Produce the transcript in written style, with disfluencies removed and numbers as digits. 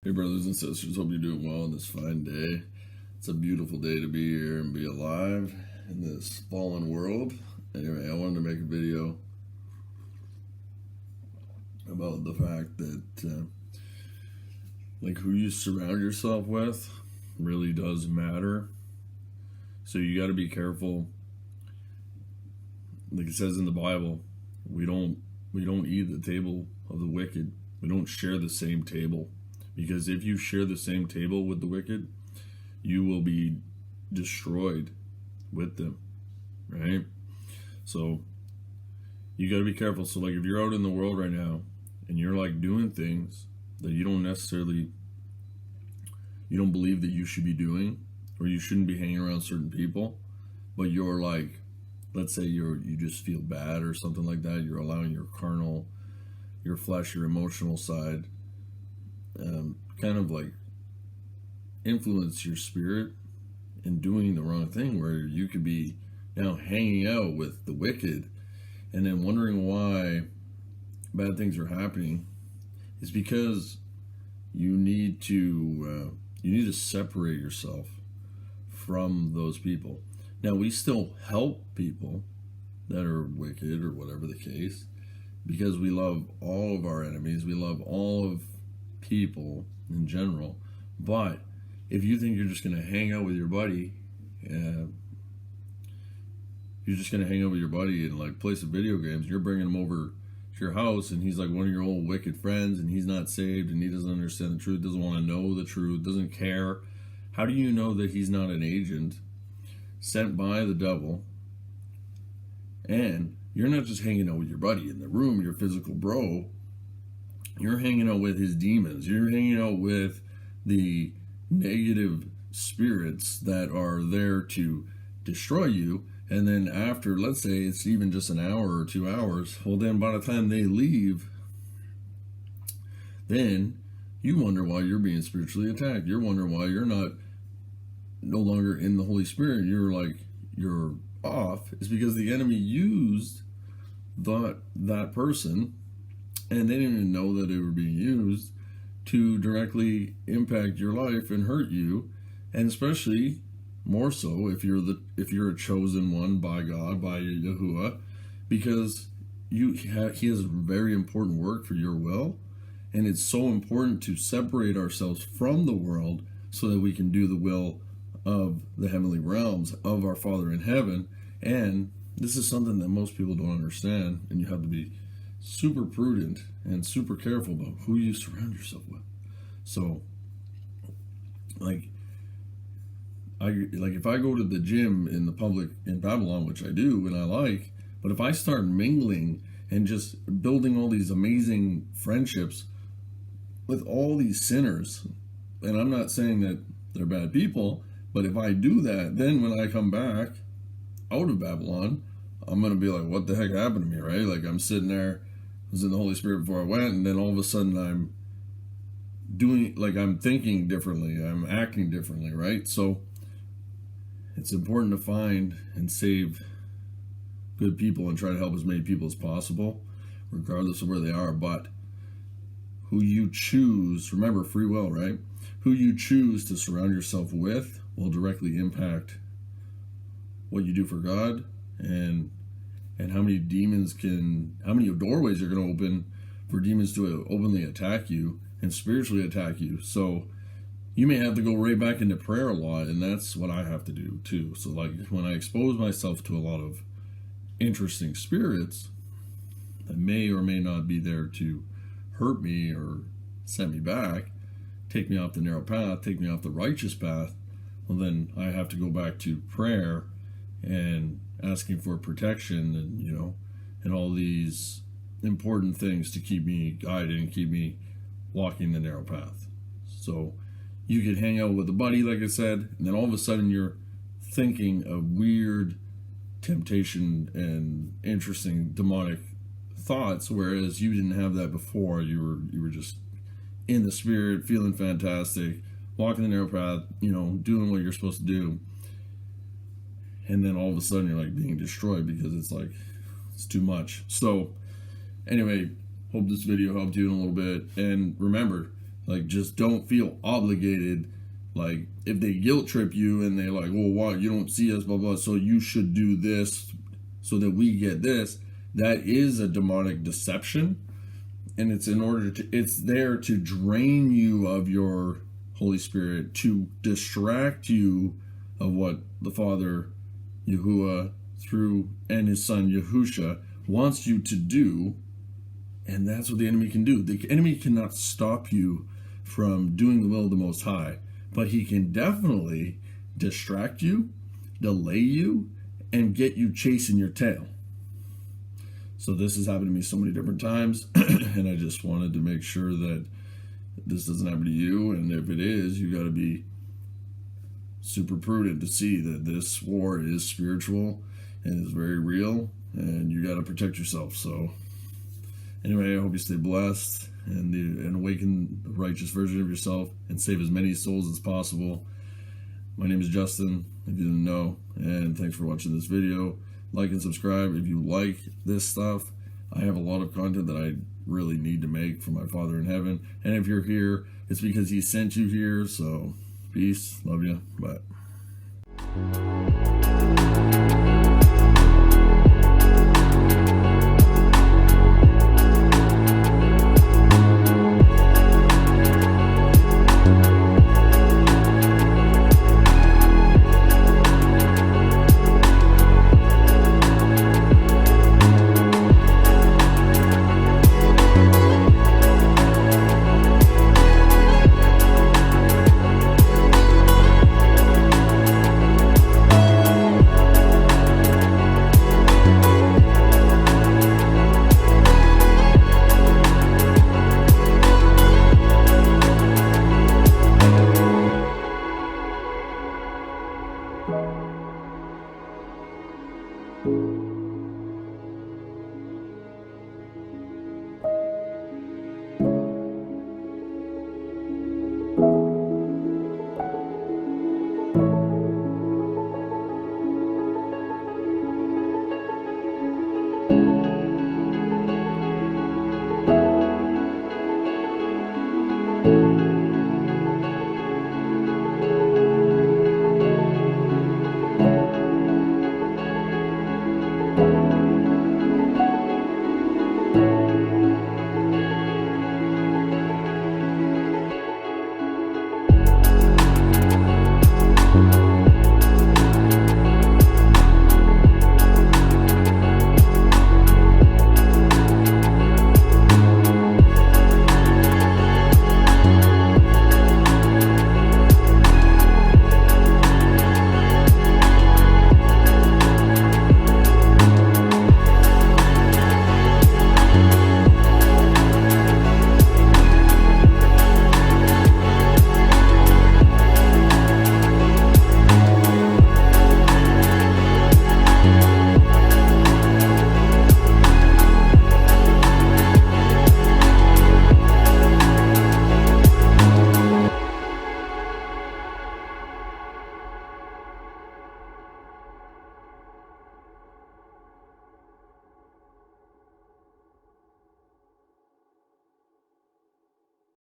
Hey, brothers and sisters, hope you're doing well on this fine day. It's a beautiful day to be here and be alive in this fallen world. Anyway, I wanted to make a video about the fact that who you surround yourself with really does matter. So you got to be careful. Like it says in the Bible, we don't eat at the table of the wicked. We don't share the same table. Because if you share the same table with the wicked, you will be destroyed with them, right? So you got to be careful. So if you're out in the world right now and you're doing things that you don't believe that you should be doing, or you shouldn't be hanging around certain people, but you're let's say you just feel bad or something like that, you're allowing your carnal, your flesh, your emotional side influence your spirit in doing the wrong thing, where you could be now hanging out with the wicked and then wondering why bad things are happening. Is because you need to separate yourself from those people. Now, we still help people that are wicked or whatever the case, because we love all of our enemies, we love all of people in general. But if you think you're just going to hang out with your buddy, and play some video games, you're bringing him over to your house and he's like one of your old wicked friends and he's not saved and he doesn't understand the truth, doesn't want to know the truth, doesn't care, how do you know that he's not an agent sent by the devil? And you're not just hanging out with your buddy in the room, your physical bro. You're hanging out with his demons. You're hanging out with the negative spirits that are there to destroy you. And then after, let's say it's even just an hour or 2 hours, well, then by the time they leave, then you wonder why you're being spiritually attacked. You're wondering why you're no longer in the Holy Spirit. You're off. It's because the enemy used that person, and they didn't even know that they were being used to directly impact your life and hurt you, and especially more so if you're a chosen one by God, by Yahuwah, because he has very important work for your will, and it's so important to separate ourselves from the world so that we can do the will of the heavenly realms of our Father in heaven. And this is something that most people don't understand, and you have to be super prudent and super careful about who you surround yourself with. So if I go to the gym in the public in Babylon, which I do and I like, but if I start mingling and just building all these amazing friendships with all these sinners, and I'm not saying that they're bad people, but if I do that, then when I come back out of Babylon, I'm going to be like, what the heck happened to me, right? I'm sitting there, I was in the Holy Spirit before I went, and then all of a sudden I'm thinking differently, I'm acting differently, right? So it's important to find and save good people and try to help as many people as possible, regardless of where they are. But who you choose, remember, free will, right? Who you choose to surround yourself with will directly impact what you do for God, and how many doorways you're going to open for demons to openly attack you and spiritually attack you. So you may have to go right back into prayer a lot, and that's what I have to do too. So when I expose myself to a lot of interesting spirits that may or may not be there to hurt me or send me back, take me off the narrow path, take me off the righteous path, well, then I have to go back to prayer and asking for protection, and all these important things to keep me guided and keep me walking the narrow path. So you could hang out with a buddy, like I said, and then all of a sudden you're thinking of weird temptation and interesting demonic thoughts, whereas you didn't have that before. You were just in the Spirit, feeling fantastic, walking the narrow path, doing what you're supposed to do. And then all of a sudden you're being destroyed because it's too much. So anyway, hope this video helped you in a little bit. And remember, Like, just don't feel obligated. Like, if they guilt trip you and they're like, well, why you don't see us, blah, blah, so you should do this so that we get this. That is a demonic deception. And it's it's there to drain you of your Holy Spirit, to distract you of what the Father, Yahuwah, through and his Son, Yahusha, wants you to do. And that's what the enemy can do. The enemy cannot stop you from doing the will of the Most High, but he can definitely distract you, delay you, and get you chasing your tail. So this has happened to me so many different times, and I just wanted to make sure that this doesn't happen to you. And if it is, you got to be super prudent to see that this war is spiritual and is very real, and you got to protect yourself. So anyway, I hope you stay blessed and awaken the righteous version of yourself and save as many souls as possible. My name is Justin, if you didn't know, and thanks for watching this video. Like and subscribe if you like this stuff. I have a lot of content that I really need to make for my Father in heaven. And if you're here, it's because he sent you here. So peace, love you, bye.